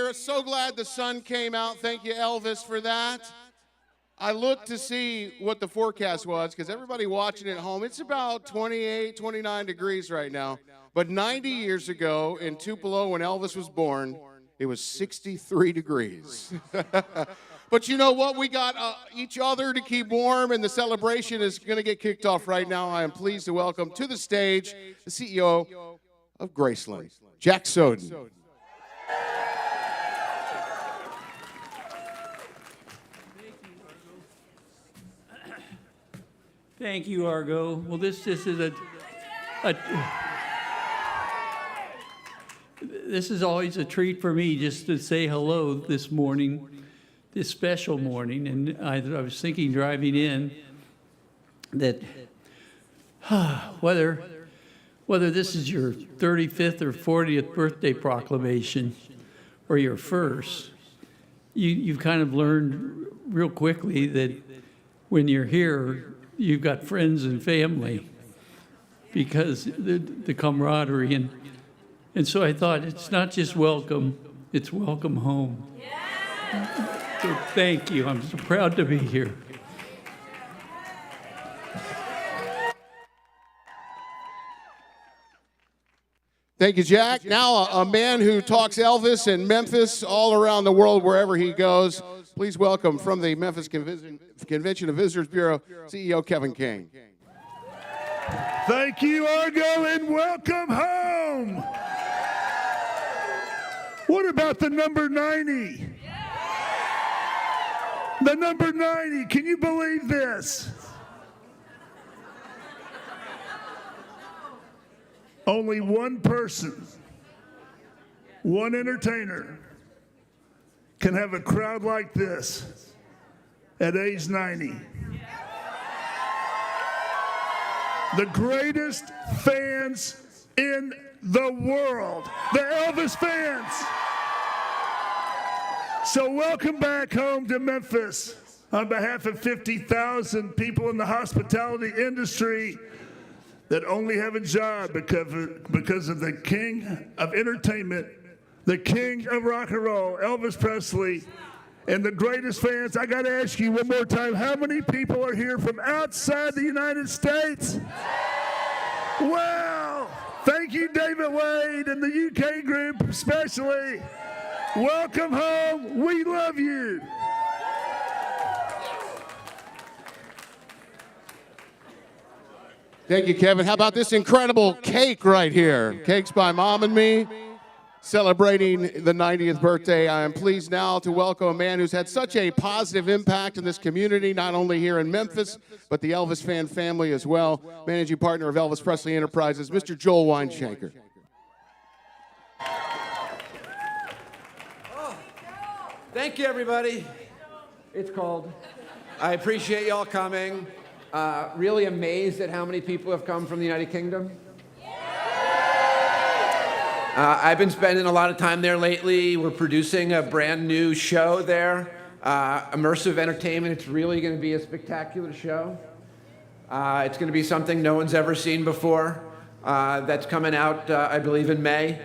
here. So glad the sun came out. Thank you, Elvis, for that. I looked to see what the forecast was because everybody watching at home, it's about 28, 29 degrees right now. But 90 years ago in Tupelo, when Elvis was born, it was 63 degrees. But you know what? We got each other to keep warm, and the celebration is going to get kicked off right now. I am pleased to welcome to the stage the CEO of Graceland, Jack Soden. Thank you, Argo. Well, this is this is always a treat for me just to say hello this morning, this special morning. And I was thinking driving in that whether this is your 35th or 40th birthday proclamation or your first, you've kind of learned real quickly that when you're here, you've got friends and family because the camaraderie. And so I thought it's not just welcome, it's welcome home. Yeah. So thank you. I'm so proud to be here. Thank you, Jack. Now a man who talks Elvis in Memphis all around the world, wherever he goes. Please welcome from the Memphis Convention and Visitors Bureau, CEO Kevin King. Thank you, Argo, and welcome home. What about the number 90? The number 90, can you believe this? Only one person, one entertainer, can have a crowd like this at age 90. The greatest fans in the world, the Elvis fans. So welcome back home to Memphis on behalf of 50,000 people in the hospitality industry that only have a job because of the king of entertainment, the king of rock and roll, Elvis Presley, and the greatest fans. I got to ask you one more time, how many people are here from outside the United States? Well, thank you, David Wade and the UK group especially. Welcome home. We love you. Thank you, Kevin. How about this incredible cake right here? Cake's by Mom and me, celebrating the 90th birthday. I am pleased now to welcome a man who's had such a positive impact in this community, not only here in Memphis, but the Elvis fan family as well. Managing partner of Elvis Presley Enterprises, Mr. Joel Weinshanker. Thank you, everybody. It's cold. I appreciate y'all coming. Really amazed at how many people have come from the United Kingdom. I've been spending a lot of time there lately. We're producing a brand new show there, immersive entertainment. It's really going to be a spectacular show. It's going to be something no one's ever seen before. That's coming out, I believe, in May.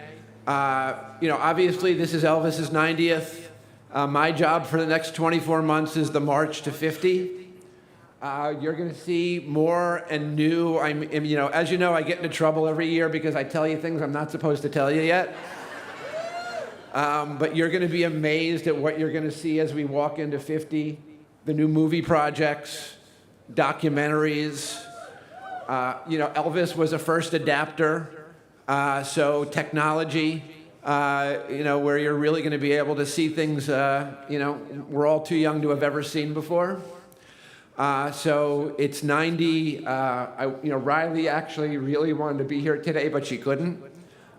Obviously, this is Elvis's 90th. My job for the next 24 months is the march to 50. You're going to see more and new. As you know, I get into trouble every year because I tell you things I'm not supposed to tell you yet. But you're going to be amazed at what you're going to see as we walk into 50. The new movie projects, documentaries. Elvis was a first adapter. So technology, where you're really going to be able to see things, we're all too young to have ever seen before. So it's 90. Riley actually really wanted to be here today, but she couldn't.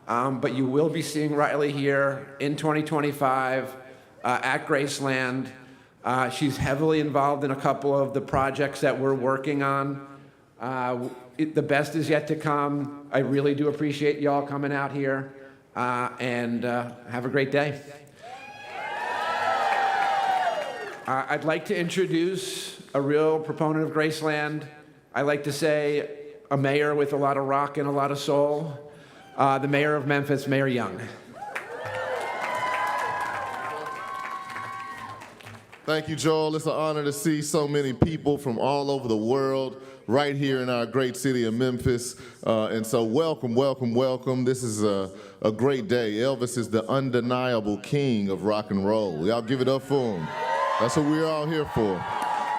But you will be seeing Riley here in 2025 at Graceland. She's heavily involved in a couple of the projects that we're working on. The best is yet to come. I really do appreciate y'all coming out here, and have a great day. I'd like to introduce a real proponent of Graceland. I like to say a mayor with a lot of rock and a lot of soul. The mayor of Memphis, Mayor Young. Thank you, Joel. It's an honor to see so many people from all over the world right here in our great city of Memphis. And so welcome, welcome, welcome. This is a great day. Elvis is the undeniable king of rock and roll. Y'all give it up for him. That's what we're all here for.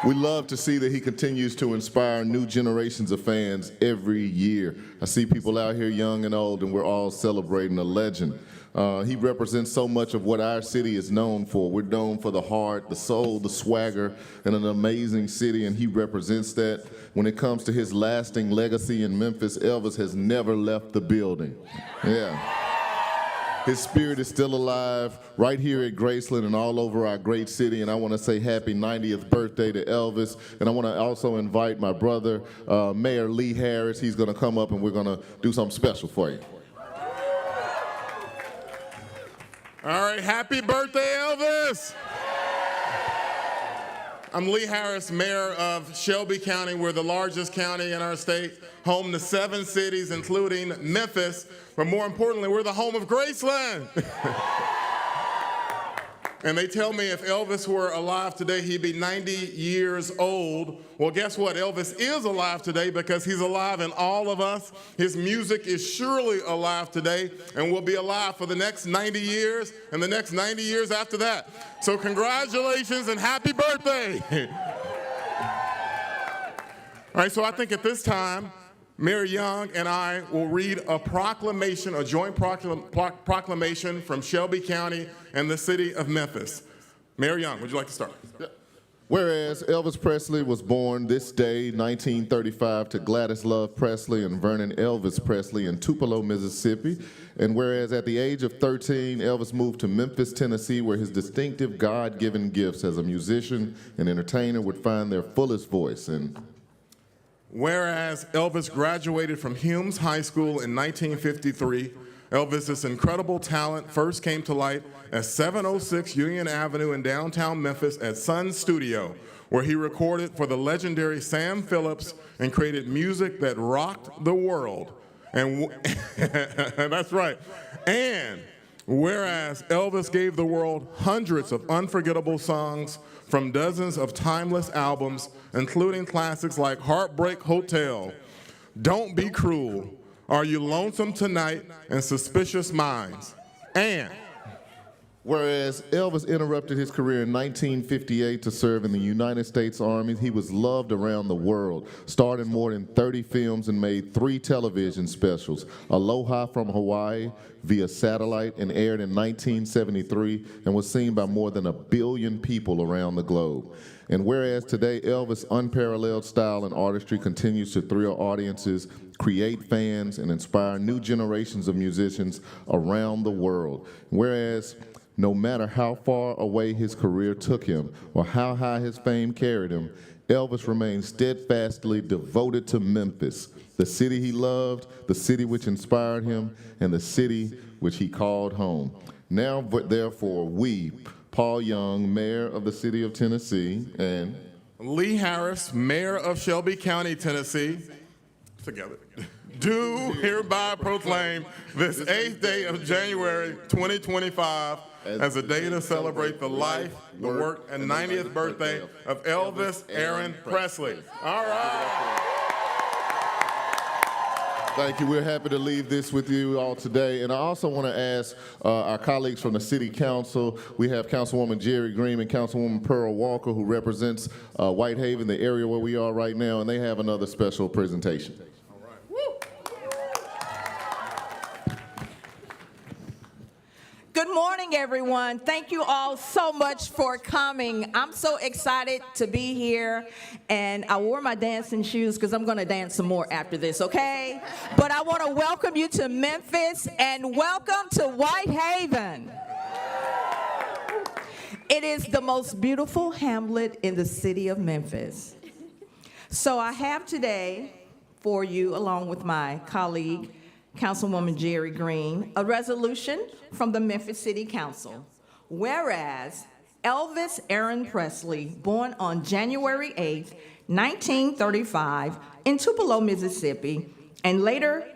We love to see that he continues to inspire new generations of fans every year. I see people out here young and old, and we're all celebrating a legend. He represents so much of what our city is known for. We're known for the heart, the soul, the swagger, and an amazing city, and he represents that. When it comes to his lasting legacy in Memphis, Elvis has never left the building. Yeah. His spirit is still alive right here at Graceland and all over our great city, and I want to say happy 90th birthday to Elvis. And I want to also invite my brother, Mayor Lee Harris. He's going to come up and we're going to do something special for you. All right, happy birthday, Elvis! I'm Lee Harris, Mayor of Shelby County. We're the largest county in our state, home to 7 cities, including Memphis. But more importantly, we're the home of Graceland. And they tell me if Elvis were alive today, he'd be 90 years old. Well, guess what? Elvis is alive today because he's alive in all of us. His music is surely alive today and will be alive for the next 90 years and the next 90 years after that. So congratulations and happy birthday. All right, so I think at this time, Mayor Young and I will read a proclamation, a joint proclamation from Shelby County and the city of Memphis. Mayor Young, would you like to start? Yeah. Whereas Elvis Presley was born this day, 1935, to Gladys Love Presley and Vernon Elvis Presley in Tupelo, Mississippi. And whereas at the age of 13, Elvis moved to Memphis, Tennessee, where his distinctive God-given gifts as a musician and entertainer would find their fullest voice. And whereas Elvis graduated from Humes High School in 1953, Elvis's incredible talent first came to light at 706 Union Avenue in downtown Memphis at Sun Studio, where he recorded for the legendary Sam Phillips and created music that rocked the world. And that's right. And whereas Elvis gave the world hundreds of unforgettable songs from dozens of timeless albums, including classics like Heartbreak Hotel, Don't Be Cruel, Are You Lonesome Tonight, and Suspicious Minds. And whereas Elvis interrupted his career in 1958 to serve in the United States Army, he was loved around the world, starred in more than 30 films and made 3 television specials, Aloha from Hawaii, via satellite, and aired in 1973 and was seen by more than 1 billion people around the globe. And whereas today Elvis' unparalleled style and artistry continues to thrill audiences, create fans, and inspire new generations of musicians around the world. Whereas no matter how far away his career took him or how high his fame carried him, Elvis remained steadfastly devoted to Memphis, the city he loved, the city which inspired him, and the city which he called home. Now, therefore, we, Paul Young, Mayor of the City of Tennessee, and Lee Harris, Mayor of Shelby County, Tennessee, together, do hereby proclaim this 8th day of January 2025 as a day to celebrate the life, the work, and 90th birthday of Elvis Aaron Presley. All right. thank you. We're happy to leave this with you all today. And I also want to ask our colleagues from the City Council. We have Councilwoman Jerry Green and Councilwoman Pearl Walker, who represents Whitehaven, the area where we are right now, and they have another special presentation. Good morning, everyone. Thank you all so much for coming. I'm so excited to be here, and I wore my dancing shoes because I'm going to dance some more after this, okay? But I want to welcome you to Memphis and welcome to Whitehaven. It is the most beautiful hamlet in the city of Memphis. So I have today for you, along with my colleague, Councilwoman Jerry Green, a resolution from the Memphis City Council. Whereas Elvis Aaron Presley, born on January 8, 1935, in Tupelo, Mississippi, and later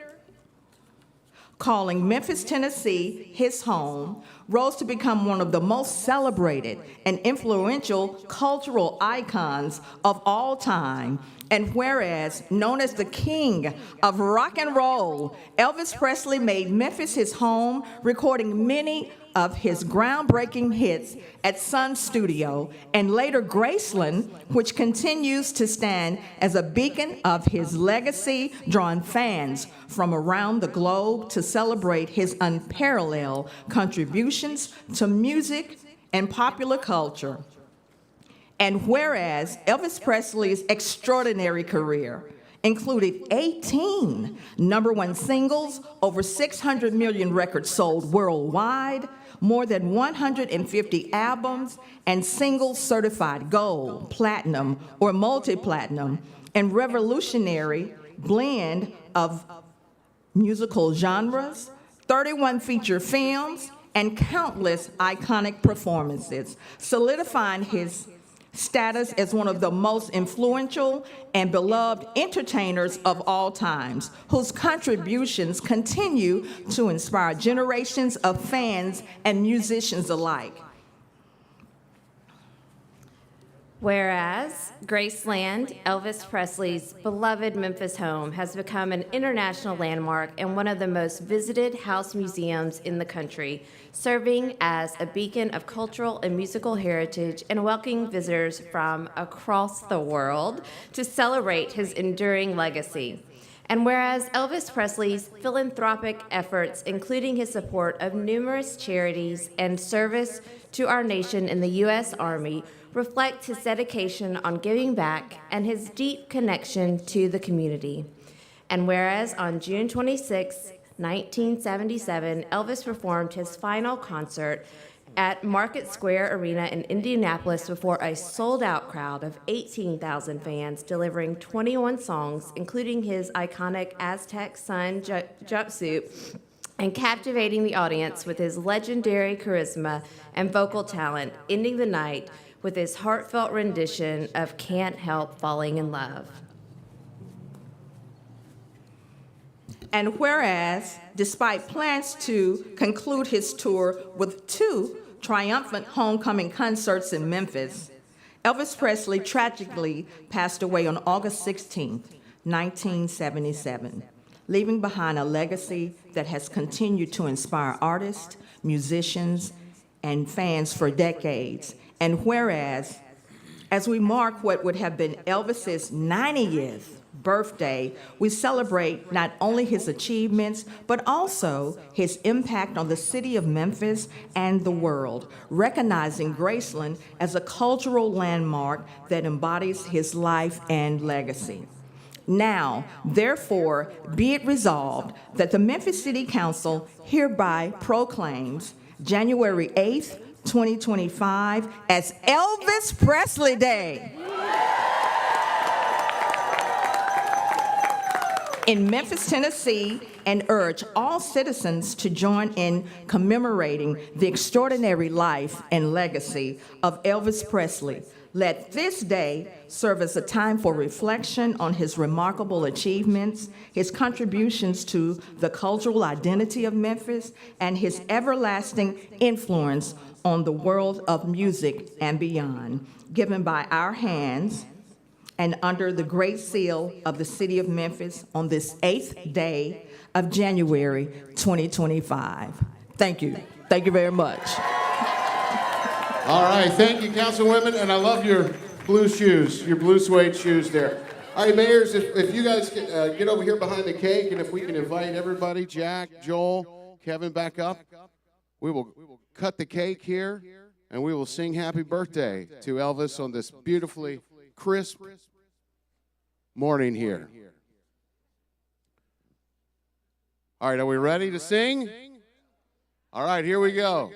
calling Memphis, Tennessee his home, rose to become one of the most celebrated and influential cultural icons of all time. And whereas known as the king of rock and roll, Elvis Presley made Memphis his home, recording many of his groundbreaking hits at Sun Studio and later Graceland, which continues to stand as a beacon of his legacy, drawing fans from around the globe to celebrate his unparalleled contributions to music and popular culture. And whereas Elvis Presley's extraordinary career included 18 #1 singles, over 600 million records sold worldwide, more than 150 albums and singles certified gold, platinum, or multi-platinum, and revolutionary blend of musical genres, 31 feature films, and countless iconic performances, solidifying his status as one of the most influential and beloved entertainers of all times, whose contributions continue to inspire generations of fans and musicians alike. Whereas Graceland, Elvis Presley's beloved Memphis home, has become an international landmark and one of the most visited house museums in the country, serving as a beacon of cultural and musical heritage and welcoming visitors from across the world to celebrate his enduring legacy. And whereas Elvis Presley's philanthropic efforts, including his support of numerous charities and service to our nation in the U.S. Army, reflect his dedication on giving back and his deep connection to the community. And whereas on June 26, 1977, Elvis performed his final concert at Market Square Arena in Indianapolis before a sold-out crowd of 18,000 fans, delivering 21 songs, including his iconic Aztec Sun jumpsuit, and captivating the audience with his legendary charisma and vocal talent, ending the night with his heartfelt rendition of Can't Help Falling in Love. And whereas, despite plans to conclude his tour with 2 triumphant homecoming concerts in Memphis, Elvis Presley tragically passed away on August 16, 1977, leaving behind a legacy that has continued to inspire artists, musicians, and fans for decades. And whereas, as we mark what would have been Elvis's 90th birthday, we celebrate not only his achievements, but also his impact on the city of Memphis and the world, recognizing Graceland as a cultural landmark that embodies his life and legacy. Now, therefore, be it resolved that the Memphis City Council hereby proclaims January 8th, 2025 as Elvis Presley Day in Memphis, Tennessee, and urge all citizens to join in commemorating the extraordinary life and legacy of Elvis Presley. Let this day serve as a time for reflection on his remarkable achievements, his contributions to the cultural identity of Memphis, and his everlasting influence on the world of music and beyond, given by our hands and under the great seal of the city of Memphis on this 8th day of January 2025. Thank you. Thank you very much. All right, thank you, Councilwomen, and I love your blue shoes, your blue suede shoes there. All right, mayors, if you guys can, get over here behind the cake, and if we can invite everybody, Jack, Joel, Kevin, back up, we will cut the cake here, and we will sing happy birthday to Elvis on this beautifully crisp morning here. All right, are we ready to sing? All right, here we go.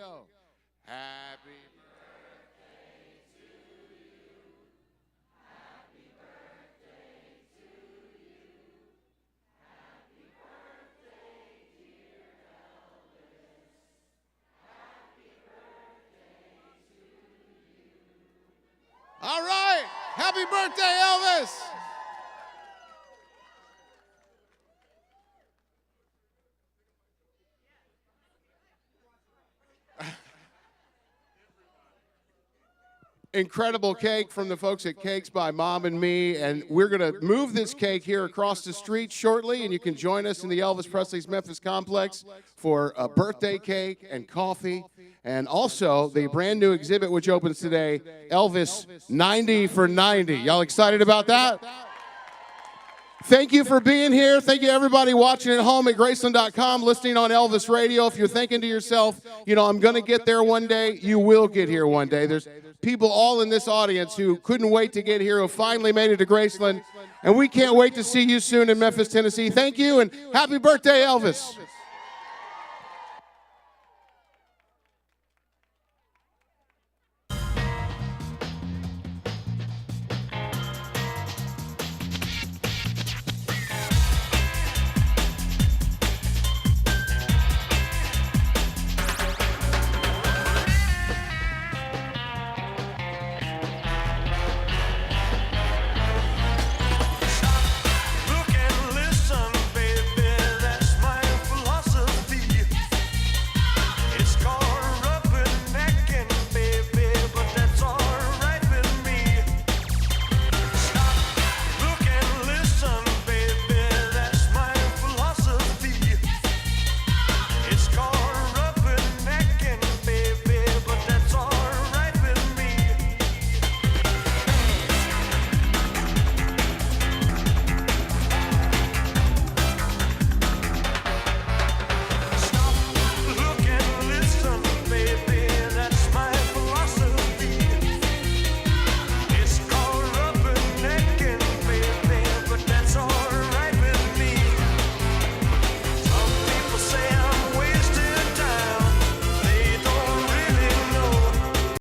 Happy birthday to you. Happy birthday to you. Happy birthday, dear Elvis. Happy birthday to you. All right, happy birthday, Elvis. incredible cake from the folks at Cakes by Mom and Me, and we're going to move this cake here across the street shortly, and you can join us in the Elvis Presley's Memphis complex for a birthday cake and coffee, and also the brand new exhibit which opens today, Elvis 90 for 90. Y'all excited about that? Thank you for being here. Thank you, everybody watching at home at Graceland.com, listening on Elvis Radio. If you're thinking to yourself, you know, I'm going to get there one day, you will get here one day. There's people all in this audience who couldn't wait to get here, who finally made it to Graceland. And we can't wait to see you soon in Memphis, Tennessee. Thank you, and happy birthday, Elvis.